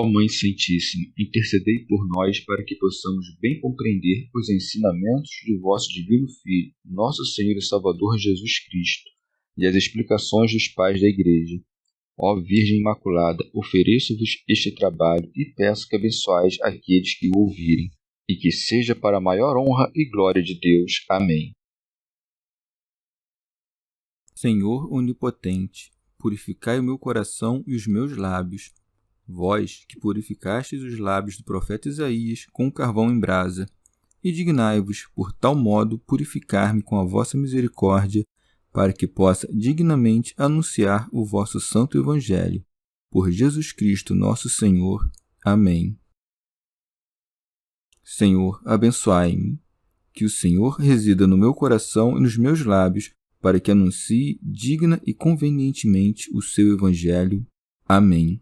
Ó Mãe Santíssima, intercedei por nós para que possamos bem compreender os ensinamentos de vosso Divino Filho, nosso Senhor e Salvador Jesus Cristo, e as explicações dos pais da Igreja. Ó Virgem Imaculada, ofereço-vos este trabalho e peço que abençoais aqueles que o ouvirem, e que seja para a maior honra e glória de Deus. Amém. Senhor onipotente, purificai o meu coração e os meus lábios. Vós, que purificastes os lábios do profeta Isaías com o carvão em brasa, e dignai-vos, por tal modo, purificar-me com a vossa misericórdia, para que possa dignamente anunciar o vosso santo Evangelho. Por Jesus Cristo, nosso Senhor. Amém. Senhor, abençoai-me. Que o Senhor resida no meu coração e nos meus lábios, para que anuncie digna e convenientemente o seu Evangelho. Amém.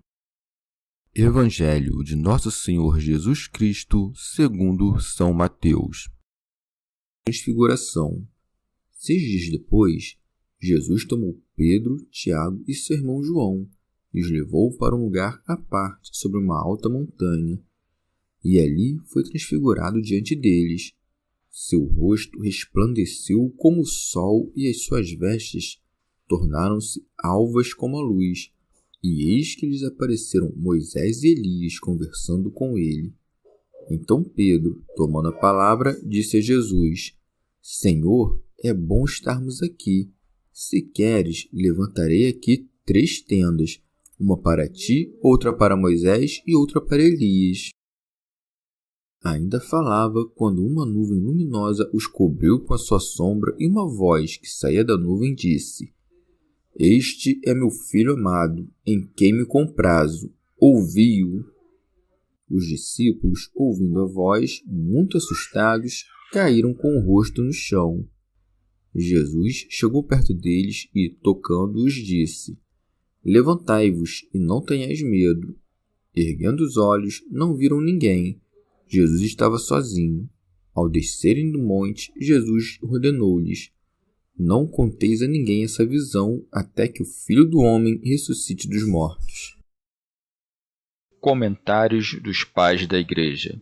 Evangelho de Nosso Senhor Jesus Cristo, segundo São Mateus. Transfiguração. 6 dias depois, Jesus tomou Pedro, Tiago e seu irmão João e os levou para um lugar à parte sobre uma alta montanha, e ali foi transfigurado diante deles. Seu rosto resplandeceu como o sol e as suas vestes tornaram-se alvas como a luz. E eis que lhes apareceram Moisés e Elias conversando com ele. Então Pedro, tomando a palavra, disse a Jesus: Senhor, é bom estarmos aqui. Se queres, levantarei aqui 3 tendas, uma para ti, outra para Moisés e outra para Elias. Ainda falava quando uma nuvem luminosa os cobriu com a sua sombra e uma voz que saía da nuvem disse: Este é meu filho amado, em quem me comprazo. Ouvi-o. Os discípulos, ouvindo a voz, muito assustados, caíram com o rosto no chão. Jesus chegou perto deles e, tocando-os, disse: Levantai-vos e não tenhais medo. Erguendo os olhos, não viram ninguém. Jesus estava sozinho. Ao descerem do monte, Jesus ordenou-lhes: Não conteis a ninguém essa visão, até que o Filho do Homem ressuscite dos mortos. Comentários dos Pais da Igreja.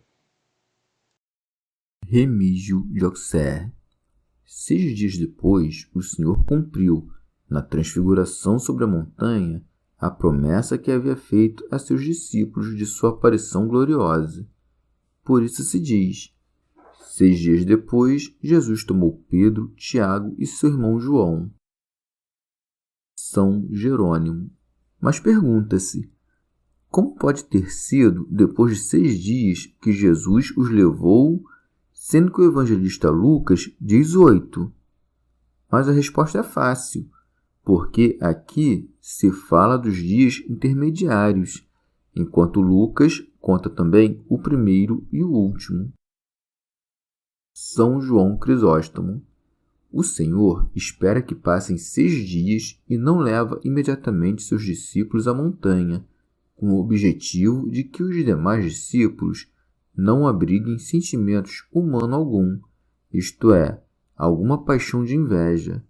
Remígio de Auxerre. 6 dias depois, o Senhor cumpriu, na transfiguração sobre a montanha, a promessa que havia feito a seus discípulos de sua aparição gloriosa. Por isso se diz: 6 dias depois, Jesus tomou Pedro, Tiago e seu irmão João. São Jerônimo. Mas pergunta-se: como pode ter sido depois de 6 dias que Jesus os levou, sendo que o evangelista Lucas diz 8? Mas a resposta é fácil, porque aqui se fala dos dias intermediários, enquanto Lucas conta também o primeiro e o último. São João Crisóstomo. O Senhor espera que passem 6 dias e não leva imediatamente seus discípulos à montanha, com o objetivo de que os demais discípulos não abriguem sentimentos humanos algum, isto é, alguma paixão de inveja,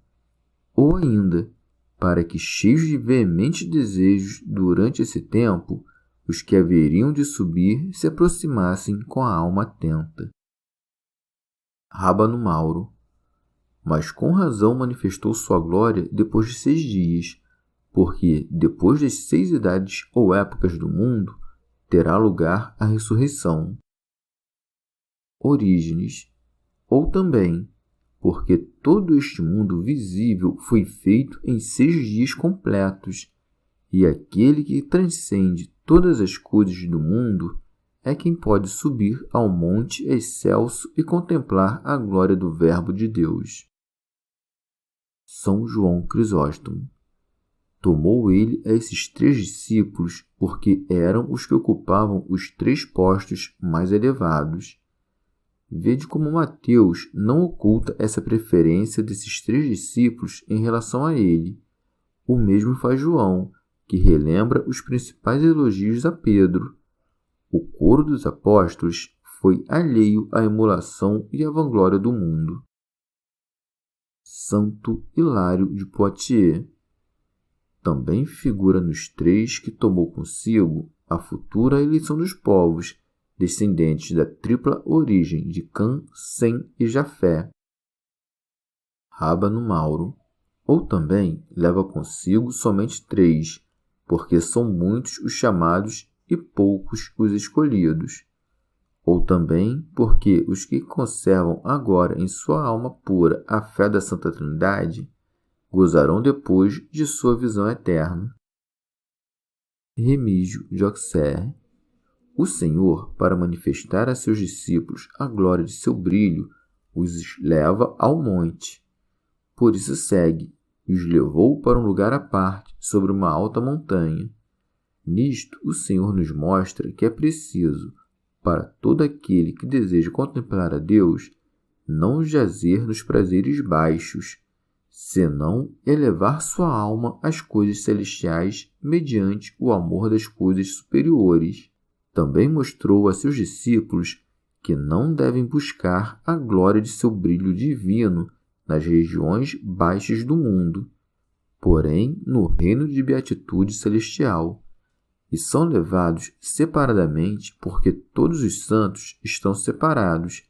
ou ainda, para que, cheios de veementes desejos durante esse tempo, os que haveriam de subir se aproximassem com a alma atenta. Rábano Mauro. Mas com razão manifestou sua glória depois de 6 dias, porque depois das 6 idades ou épocas do mundo, terá lugar a ressurreição. Orígenes. Ou também, porque todo este mundo visível foi feito em 6 dias completos, e aquele que transcende todas as coisas do mundo é quem pode subir ao monte excelso e contemplar a glória do Verbo de Deus. São João Crisóstomo. Tomou ele a esses 3 discípulos porque eram os que ocupavam os 3 postos mais elevados. Vede como Mateus não oculta essa preferência desses 3 discípulos em relação a ele. O mesmo faz João, que relembra os principais elogios a Pedro. O coro dos apóstolos foi alheio à emulação e à vanglória do mundo. Santo Hilário de Poitiers. Também figura nos 3 que tomou consigo a futura eleição dos povos, descendentes da tripla origem de Cã, Sem e Jafé. Rábano Mauro. Ou também leva consigo somente 3, porque são muitos os chamados e poucos os escolhidos. Ou também porque os que conservam agora em sua alma pura a fé da Santa Trindade, gozarão depois de sua visão eterna. Remígio de Auxerre. O Senhor, para manifestar a seus discípulos a glória de seu brilho, os leva ao monte. Por isso segue, e os levou para um lugar à parte, sobre uma alta montanha. Nisto, o Senhor nos mostra que é preciso, para todo aquele que deseja contemplar a Deus, não jazer nos prazeres baixos, senão elevar sua alma às coisas celestiais mediante o amor das coisas superiores. Também mostrou a seus discípulos que não devem buscar a glória de seu brilho divino nas regiões baixas do mundo, porém no reino de beatitude celestial, e são levados separadamente porque todos os santos estão separados,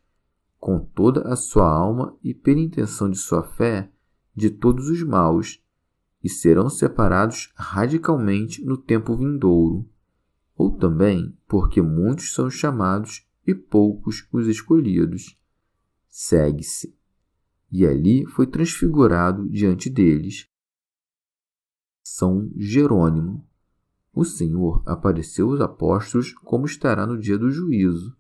com toda a sua alma e pela intenção de sua fé, de todos os maus, e serão separados radicalmente no tempo vindouro. Ou também porque muitos são chamados e poucos os escolhidos. Segue-se. E ali foi transfigurado diante deles. São Jerônimo. O Senhor apareceu aos apóstolos como estará no dia do juízo,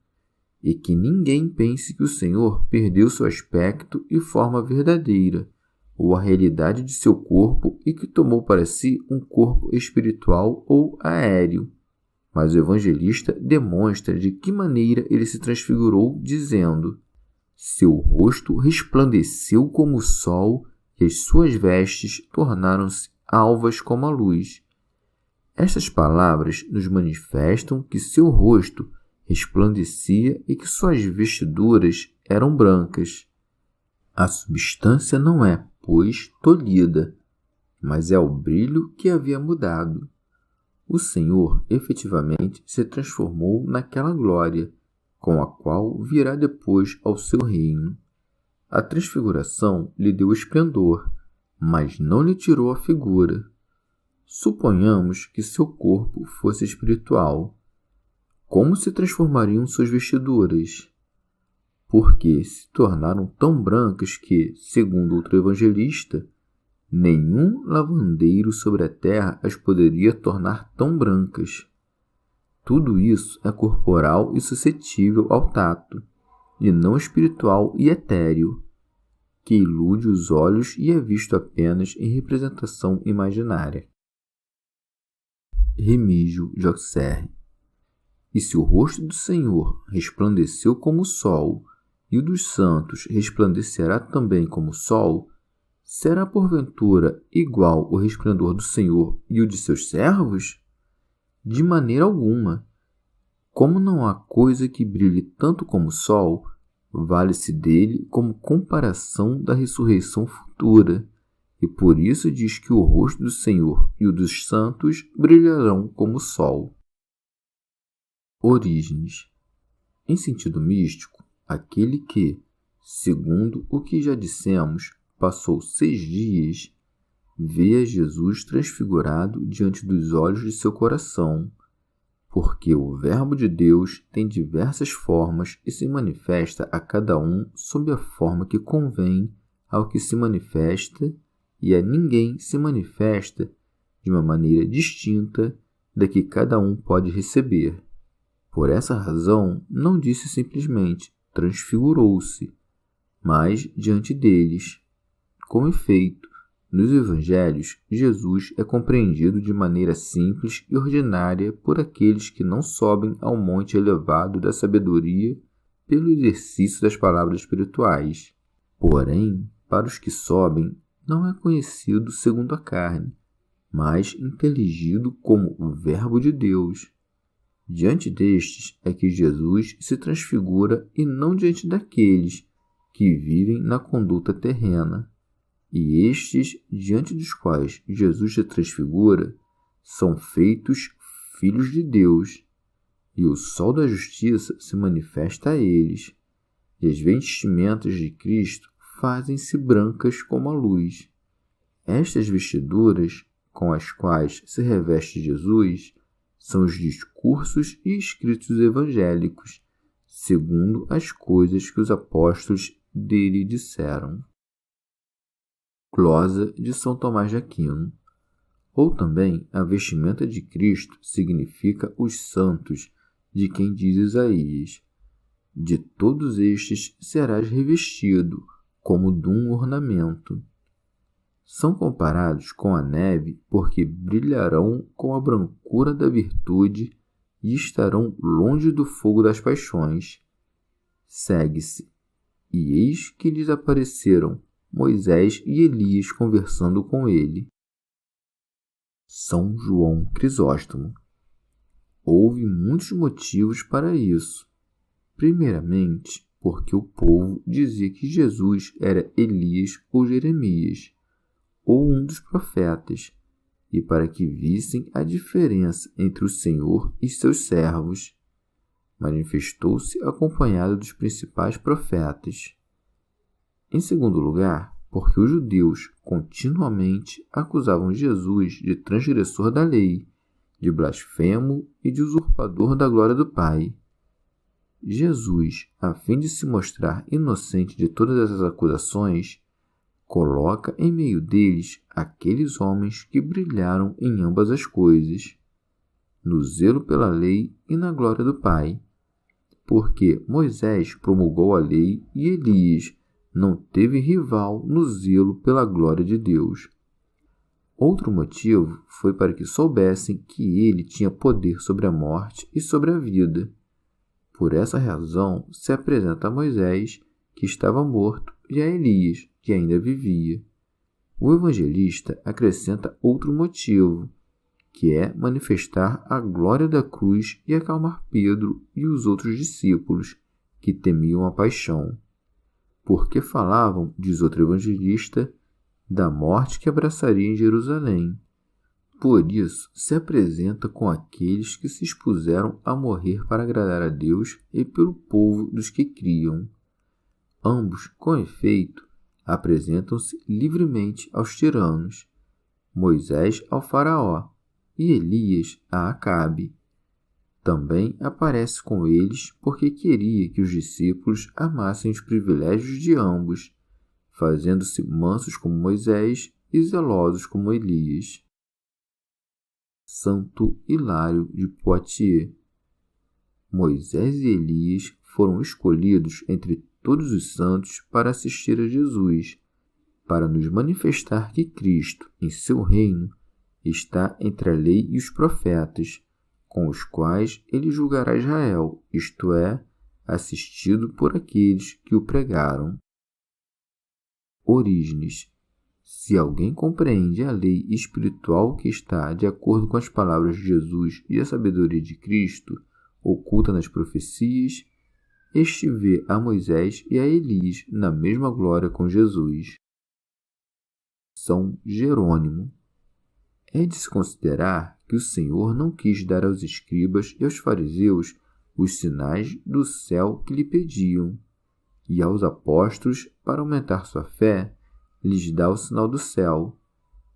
e que ninguém pense que o Senhor perdeu seu aspecto e forma verdadeira, ou a realidade de seu corpo, e que tomou para si um corpo espiritual ou aéreo. Mas o evangelista demonstra de que maneira ele se transfigurou, dizendo: seu rosto resplandeceu como o sol e as suas vestes tornaram-se alvas como a luz. Estas palavras nos manifestam que seu rosto resplandecia e que suas vestiduras eram brancas. A substância não é, pois, tolhida, mas é o brilho que havia mudado. O Senhor efetivamente se transformou naquela glória, com a qual virá depois ao seu reino. A transfiguração lhe deu esplendor, mas não lhe tirou a figura. Suponhamos que seu corpo fosse espiritual. Como se transformariam suas vestiduras? Porque se tornaram tão brancas que, segundo outro evangelista, nenhum lavandeiro sobre a terra as poderia tornar tão brancas. Tudo isso é corporal e suscetível ao tato, e não espiritual e etéreo, que ilude os olhos e é visto apenas em representação imaginária. Remígio de Auxerre. E se o rosto do Senhor resplandeceu como o sol, e o dos santos resplandecerá também como o sol, será porventura igual o resplendor do Senhor e o de seus servos? De maneira alguma. Como não há coisa que brilhe tanto como o sol, vale-se dele como comparação da ressurreição futura, e por isso diz que o rosto do Senhor e o dos santos brilharão como o sol. Orígenes. Em sentido místico, aquele que, segundo o que já dissemos, passou 6 dias, vê a Jesus transfigurado diante dos olhos de seu coração, porque o Verbo de Deus tem diversas formas e se manifesta a cada um sob a forma que convém ao que se manifesta, e a ninguém se manifesta de uma maneira distinta da que cada um pode receber. Por essa razão, não disse simplesmente transfigurou-se, mas diante deles. Com efeito, nos evangelhos, Jesus é compreendido de maneira simples e ordinária por aqueles que não sobem ao monte elevado da sabedoria pelo exercício das palavras espirituais. Porém, para os que sobem, não é conhecido segundo a carne, mas inteligido como o Verbo de Deus. Diante destes é que Jesus se transfigura e não diante daqueles que vivem na conduta terrena. E estes, diante dos quais Jesus se transfigura, são feitos filhos de Deus, e o sol da justiça se manifesta a eles, e as vestimentas de Cristo fazem-se brancas como a luz. Estas vestiduras, com as quais se reveste Jesus, são os discursos e escritos evangélicos, segundo as coisas que os apóstolos dele disseram. Glosa de São Tomás de Aquino. Ou também, a vestimenta de Cristo significa os santos, de quem diz Isaías: de todos estes serás revestido, como de um ornamento. São comparados com a neve porque brilharão com a brancura da virtude e estarão longe do fogo das paixões. Segue-se: e eis que lhes apareceram Moisés e Elias conversando com ele. São João Crisóstomo. Houve muitos motivos para isso. Primeiramente, porque o povo dizia que Jesus era Elias ou Jeremias, ou um dos profetas, e para que vissem a diferença entre o Senhor e seus servos. Manifestou-se acompanhado dos principais profetas. Em segundo lugar, porque os judeus continuamente acusavam Jesus de transgressor da lei, de blasfemo e de usurpador da glória do Pai. Jesus, a fim de se mostrar inocente de todas essas acusações, coloca em meio deles aqueles homens que brilharam em ambas as coisas, no zelo pela lei e na glória do Pai, porque Moisés promulgou a lei e Elias não teve rival no zelo pela glória de Deus. Outro motivo foi para que soubessem que ele tinha poder sobre a morte e sobre a vida. Por essa razão se apresenta a Moisés, que estava morto, e a Elias, que ainda vivia. O evangelista acrescenta outro motivo, que é manifestar a glória da cruz e acalmar Pedro e os outros discípulos, que temiam a paixão. Porque falavam, diz outro evangelista, da morte que abraçaria em Jerusalém. Por isso, se apresenta com aqueles que se expuseram a morrer para agradar a Deus e pelo povo dos que criam. Ambos, com efeito, apresentam-se livremente aos tiranos, Moisés ao faraó e Elias a Acabe. Também aparece com eles porque queria que os discípulos amassem os privilégios de ambos, fazendo-se mansos como Moisés e zelosos como Elias. Santo Hilário de Poitiers. Moisés e Elias foram escolhidos entre todos os santos para assistir a Jesus, para nos manifestar que Cristo, em seu reino, está entre a lei e os profetas, com os quais ele julgará Israel, isto é, assistido por aqueles que o pregaram. Orígenes. Se alguém compreende a lei espiritual que está de acordo com as palavras de Jesus e a sabedoria de Cristo, oculta nas profecias, este vê a Moisés e a Elias na mesma glória com Jesus. São Jerônimo. É de se considerar que o Senhor não quis dar aos escribas e aos fariseus os sinais do céu que lhe pediam, e aos apóstolos, para aumentar sua fé, lhes dá o sinal do céu,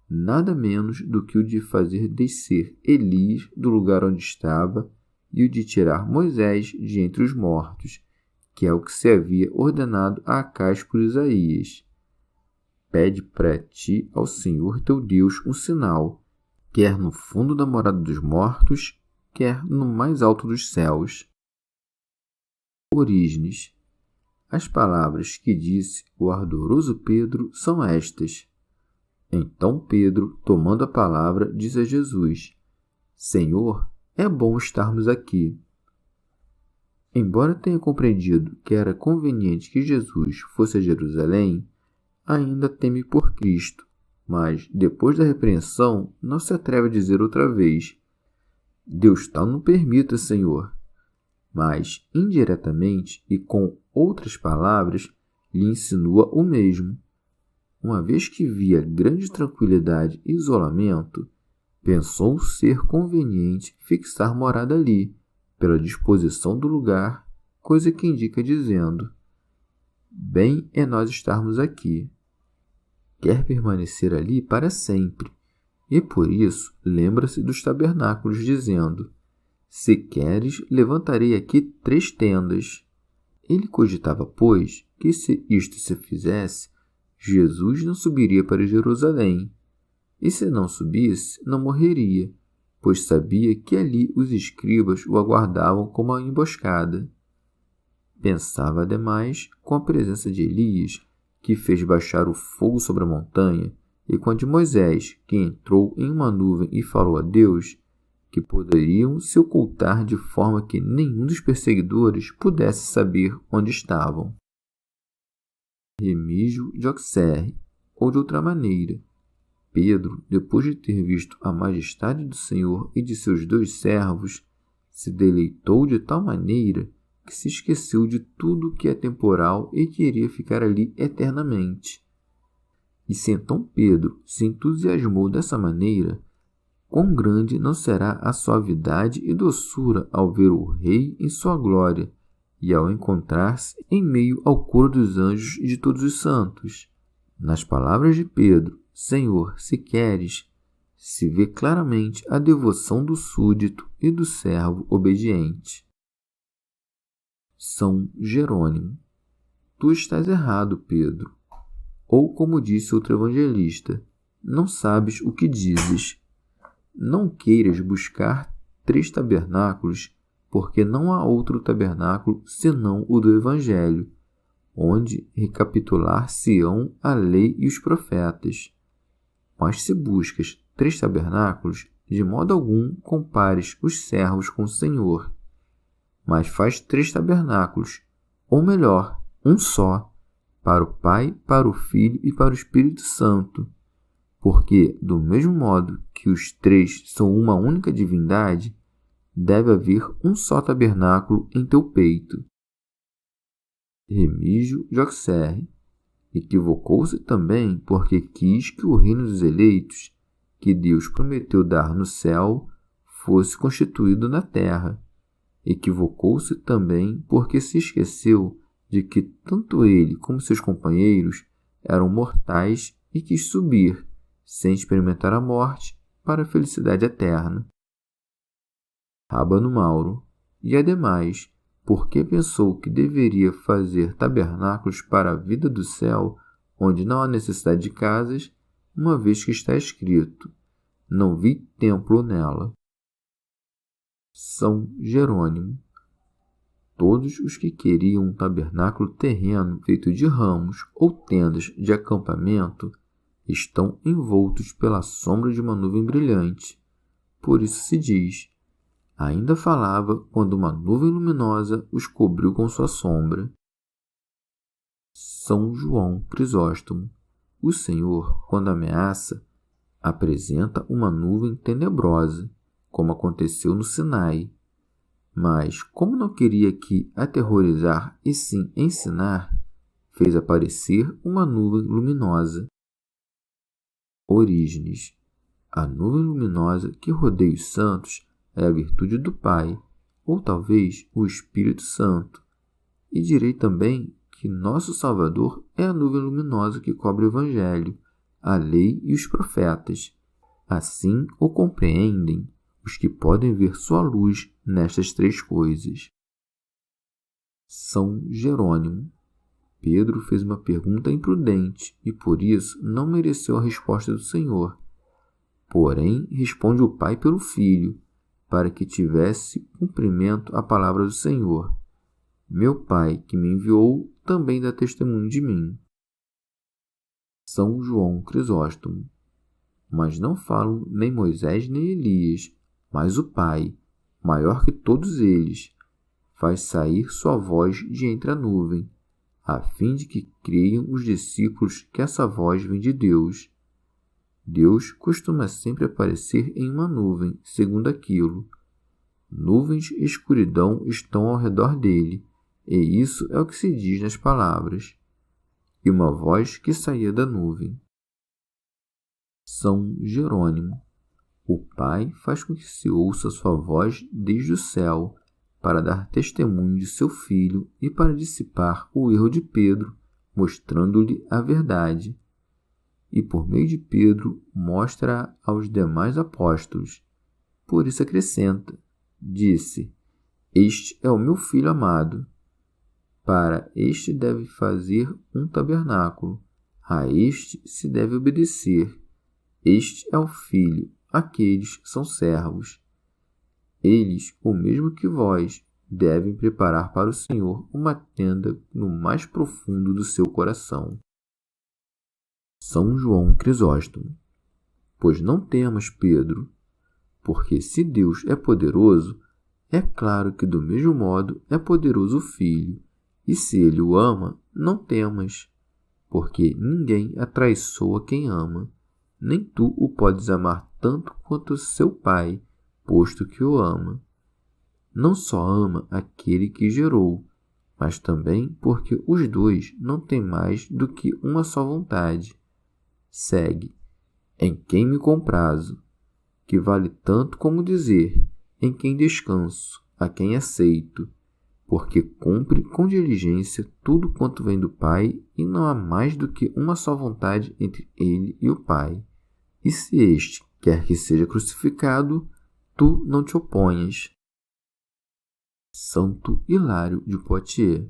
nada menos do que o de fazer descer Elias do lugar onde estava e o de tirar Moisés de entre os mortos, que é o que se havia ordenado a Acais por Isaías. Pede para ti ao Senhor teu Deus um sinal, quer no fundo da morada dos mortos, quer no mais alto dos céus. Orígenes. As palavras que disse o ardoroso Pedro são estas. Então Pedro, tomando a palavra, diz a Jesus: Senhor, é bom estarmos aqui. Embora tenha compreendido que era conveniente que Jesus fosse a Jerusalém, ainda teme por Cristo, mas, depois da repreensão, não se atreve a dizer outra vez: Deus tal não permita, Senhor. Mas, indiretamente e com outras palavras, lhe insinua o mesmo. Uma vez que via grande tranquilidade e isolamento, pensou ser conveniente fixar morada ali, pela disposição do lugar, coisa que indica dizendo: bem é nós estarmos aqui. Quer permanecer ali para sempre, e por isso lembra-se dos tabernáculos, dizendo: se queres, levantarei aqui 3 tendas. Ele cogitava, pois, que se isto se fizesse, Jesus não subiria para Jerusalém, e se não subisse, não morreria, pois sabia que ali os escribas o aguardavam com uma emboscada. Pensava, ademais, com a presença de Elias, que fez baixar o fogo sobre a montanha, e com a de Moisés, que entrou em uma nuvem e falou a Deus, que poderiam se ocultar de forma que nenhum dos perseguidores pudesse saber onde estavam. Remígio de Auxerre, ou de outra maneira, Pedro, depois de ter visto a majestade do Senhor e de seus 2 servos, se deleitou de tal maneira que se esqueceu de tudo que é temporal e queria ficar ali eternamente. E se então Pedro se entusiasmou dessa maneira, quão grande não será a suavidade e doçura ao ver o Rei em sua glória e ao encontrar-se em meio ao coro dos anjos e de todos os santos. Nas palavras de Pedro, Senhor, se queres, se vê claramente a devoção do súdito e do servo obediente. São Jerônimo. Tu estás errado, Pedro. Ou, como disse outro evangelista, não sabes o que dizes. Não queiras buscar 3 tabernáculos, porque não há outro tabernáculo senão o do Evangelho, onde recapitular-se-ão a lei e os profetas. Mas se buscas 3 tabernáculos, de modo algum compares os servos com o Senhor. Mas faz 3 tabernáculos, ou melhor, um só, para o Pai, para o Filho e para o Espírito Santo. Porque, do mesmo modo que os 3 são uma única divindade, deve haver um só tabernáculo em teu peito. Remígio de Auxerre. Equivocou-se também porque quis que o reino dos eleitos, que Deus prometeu dar no céu, fosse constituído na terra. Equivocou-se também porque se esqueceu de que tanto ele como seus companheiros eram mortais e quis subir, sem experimentar a morte, para a felicidade eterna. Rábano Mauro. E ademais, porque pensou que deveria fazer tabernáculos para a vida do céu, onde não há necessidade de casas, uma vez que está escrito: não vi templo nela. São Jerônimo. Todos os que queriam um tabernáculo terreno feito de ramos ou tendas de acampamento estão envoltos pela sombra de uma nuvem brilhante. Por isso se diz: ainda falava quando uma nuvem luminosa os cobriu com sua sombra. São João Crisóstomo. O Senhor, quando ameaça, apresenta uma nuvem tenebrosa, como aconteceu no Sinai. Mas, como não queria aqui aterrorizar e sim ensinar, fez aparecer uma nuvem luminosa. Orígenes. A nuvem luminosa que rodeia os santos é a virtude do Pai, ou talvez o Espírito Santo. E direi também que nosso Salvador é a nuvem luminosa que cobre o Evangelho, a lei e os profetas. Assim o compreendem os que podem ver sua luz nestas 3 coisas. São Jerônimo. Pedro fez uma pergunta imprudente e por isso não mereceu a resposta do Senhor. Porém, responde o Pai pelo Filho, para que tivesse cumprimento a palavra do Senhor. Meu Pai, que me enviou, também dá testemunho de mim. São João Crisóstomo. Mas não falam nem Moisés nem Elias, mas o Pai, maior que todos eles, faz sair sua voz de entre a nuvem, a fim de que creiam os discípulos que essa voz vem de Deus. Deus costuma sempre aparecer em uma nuvem, segundo aquilo. Nuvens e escuridão estão ao redor dele, e isso é o que se diz nas palavras. E uma voz que saía da nuvem. São Jerônimo. O Pai faz com que se ouça sua voz desde o céu, para dar testemunho de seu Filho e para dissipar o erro de Pedro, mostrando-lhe a verdade. E por meio de Pedro mostra aos demais apóstolos. Por isso acrescenta, disse: Este é o meu Filho amado. Para este deve fazer um tabernáculo, a este se deve obedecer. Este é o Filho, aqueles são servos. Eles, o mesmo que vós, devem preparar para o Senhor uma tenda no mais profundo do seu coração. São João Crisóstomo. Pois não temas, Pedro, porque se Deus é poderoso, é claro que do mesmo modo é poderoso o Filho, e se ele o ama, não temas, porque ninguém atraiçoa quem ama, nem tu o podes amar tanto quanto seu Pai, posto que o ama. Não só ama aquele que gerou, mas também porque os dois não têm mais do que uma só vontade. Segue, em quem me comprazo, que vale tanto como dizer, em quem descanso, a quem aceito, porque cumpre com diligência tudo quanto vem do Pai, e não há mais do que uma só vontade entre ele e o Pai. E se este quer que seja crucificado, tu não te oponhas. Santo Hilário de Poitiers.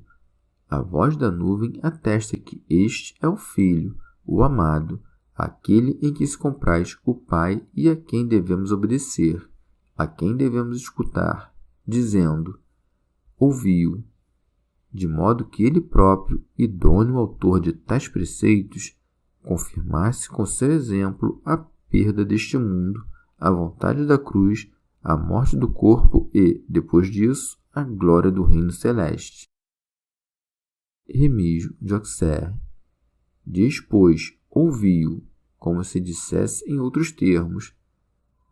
A voz da nuvem atesta que este é o Filho, o amado, aquele em que se compraz o Pai e a quem devemos obedecer, a quem devemos escutar, dizendo: ouvi-o, de modo que ele próprio, idôneo autor de tais preceitos, confirmasse com seu exemplo a perda deste mundo, a vontade da cruz, a morte do corpo e, depois disso, a glória do reino celeste. Remígio de Auxerre. Diz, pois, ouvi-o, como se dissesse em outros termos: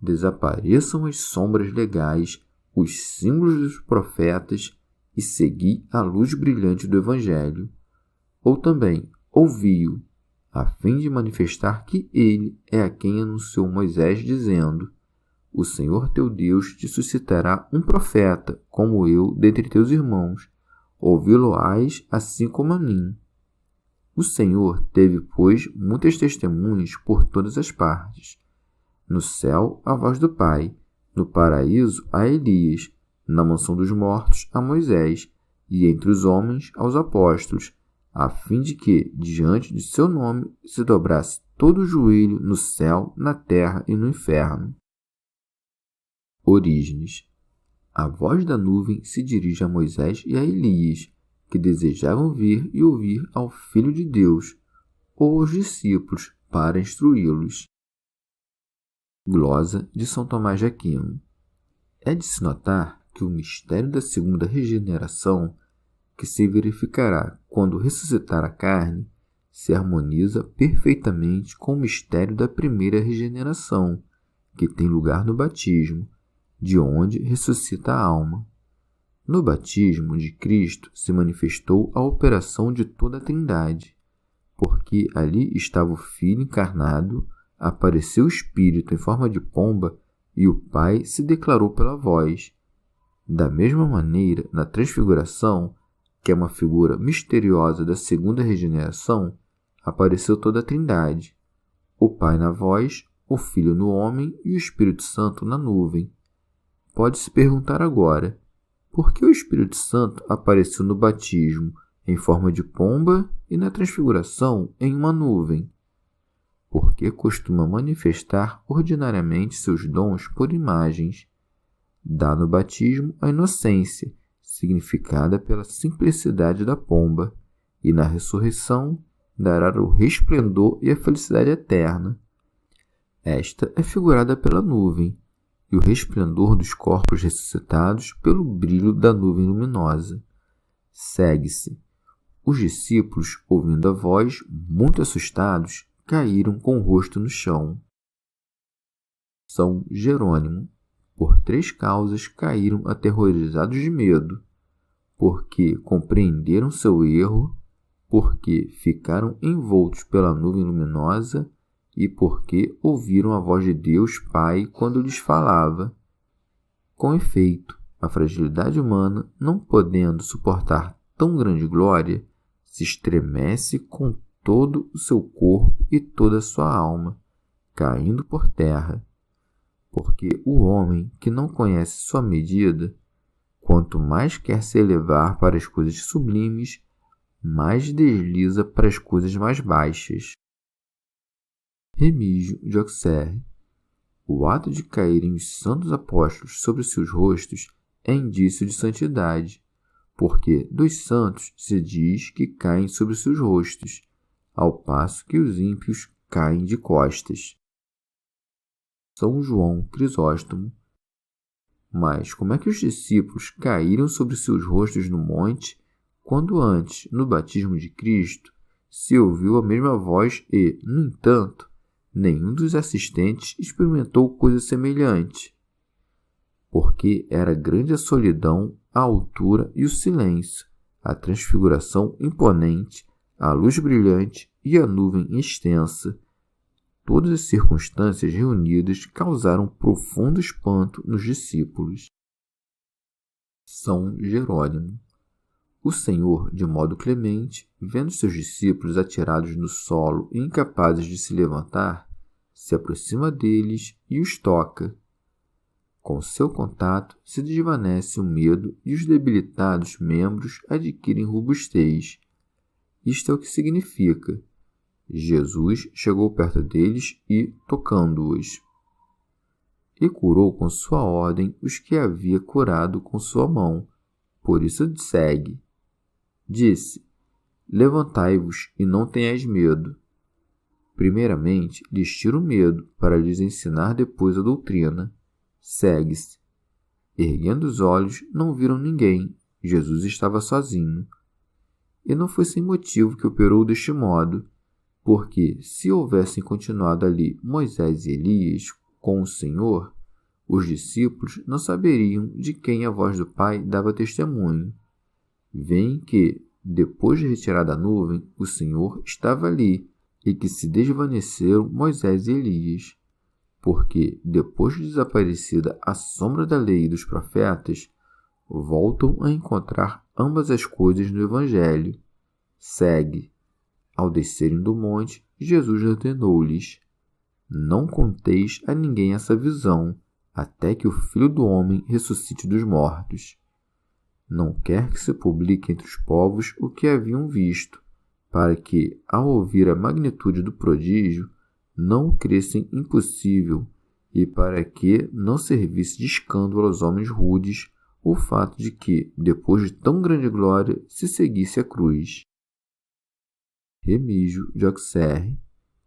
desapareçam as sombras legais, os símbolos dos profetas, e segui a luz brilhante do Evangelho. Ou também, ouvi-o, a fim de manifestar que ele é a quem anunciou Moisés, dizendo: o Senhor teu Deus te suscitará um profeta, como eu, dentre teus irmãos. Ouvi-lo-ás assim como a mim. O Senhor teve, pois, muitas testemunhas por todas as partes. No céu, a voz do Pai; no paraíso, a Elias; na mansão dos mortos, a Moisés; e entre os homens, aos apóstolos, a fim de que, diante de seu nome, se dobrasse todo o joelho no céu, na terra e no inferno. Orígenes. A voz da nuvem se dirige a Moisés e a Elias, que desejavam ver e ouvir ao Filho de Deus, ou aos discípulos, para instruí-los. Glosa de São Tomás de Aquino. É de se notar que o mistério da segunda regeneração, que se verificará quando ressuscitar a carne, se harmoniza perfeitamente com o mistério da primeira regeneração, que tem lugar no batismo, de onde ressuscita a alma. No batismo de Cristo se manifestou a operação de toda a Trindade, porque ali estava o Filho encarnado, apareceu o Espírito em forma de pomba e o Pai se declarou pela voz. Da mesma maneira, na Transfiguração, que é uma figura misteriosa da segunda regeneração, apareceu toda a Trindade, o Pai na voz, o Filho no homem e o Espírito Santo na nuvem. Pode-se perguntar agora, por que o Espírito Santo apareceu no batismo em forma de pomba e na Transfiguração em uma nuvem? Porque costuma manifestar ordinariamente seus dons por imagens. Dá no batismo a inocência, significada pela simplicidade da pomba, e na ressurreição dará o resplendor e a felicidade eterna. Esta é figurada pela nuvem, e o resplendor dos corpos ressuscitados pelo brilho da nuvem luminosa. Segue-se. Os discípulos, ouvindo a voz, muito assustados, caíram com o rosto no chão. São Jerônimo. Por 3 causas caíram aterrorizados de medo: porque compreenderam seu erro, porque ficaram envoltos pela nuvem luminosa e porque ouviram a voz de Deus Pai quando lhes falava. Com efeito, a fragilidade humana, não podendo suportar tão grande glória, se estremece com todo o seu corpo e toda a sua alma, caindo por terra. Porque o homem que não conhece sua medida, quanto mais quer se elevar para as coisas sublimes, mais desliza para as coisas mais baixas. Remígio de Auxerre. O ato de caírem os santos apóstolos sobre seus rostos é indício de santidade, porque dos santos se diz que caem sobre seus rostos, ao passo que os ímpios caem de costas. São João Crisóstomo. Mas como é que os discípulos caíram sobre seus rostos no monte, quando antes, no batismo de Cristo, se ouviu a mesma voz e, no entanto, nenhum dos assistentes experimentou coisa semelhante? Porque era grande a solidão, a altura e o silêncio, a transfiguração imponente, a luz brilhante e a nuvem extensa. Todas as circunstâncias reunidas causaram profundo espanto nos discípulos. São Jerônimo. O Senhor, de modo clemente, vendo seus discípulos atirados no solo e incapazes de se levantar, se aproxima deles e os toca. Com seu contato se desvanece o medo e os debilitados membros adquirem robustez. Isto é o que significa: Jesus chegou perto deles e, tocando-os, e curou com sua ordem os que havia curado com sua mão. Por isso segue. Disse: levantai-vos e não tenhais medo. Primeiramente, lhes tira o medo, para lhes ensinar depois a doutrina. Segue-se. Erguendo os olhos, não viram ninguém. Jesus estava sozinho. E não foi sem motivo que operou deste modo, porque, se houvessem continuado ali Moisés e Elias com o Senhor, os discípulos não saberiam de quem a voz do Pai dava testemunho. Veem que, depois de retirada a nuvem, o Senhor estava ali, e que se desvaneceram Moisés e Elias. Porque, depois de desaparecida a sombra da lei e dos profetas, voltam a encontrar ambas as coisas no Evangelho. Segue. Ao descerem do monte, Jesus ordenou-lhes: não conteis a ninguém essa visão, até que o Filho do Homem ressuscite dos mortos. Não quer que se publique entre os povos o que haviam visto, para que, ao ouvir a magnitude do prodígio, não o cressem impossível, e para que não servisse de escândalo aos homens rudes o fato de que, depois de tão grande glória, se seguisse a cruz. Remígio de Auxerre.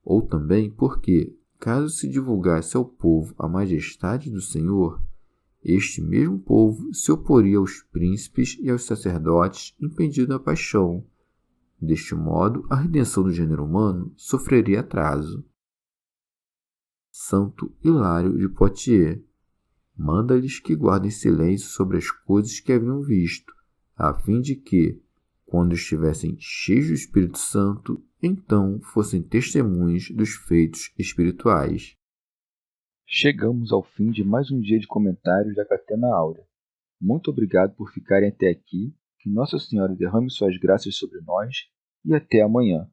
Ou também porque, caso se divulgasse ao povo a majestade do Senhor, este mesmo povo se oporia aos príncipes e aos sacerdotes, impedindo a paixão. Deste modo, a redenção do gênero humano sofreria atraso. Santo Hilário de Poitiers. Manda-lhes que guardem silêncio sobre as coisas que haviam visto, a fim de que, quando estivessem cheios do Espírito Santo, então fossem testemunhas dos feitos espirituais. Chegamos ao fim de mais um dia de comentários da Catena Áurea. Muito obrigado por ficarem até aqui, que Nossa Senhora derrame suas graças sobre nós e até amanhã.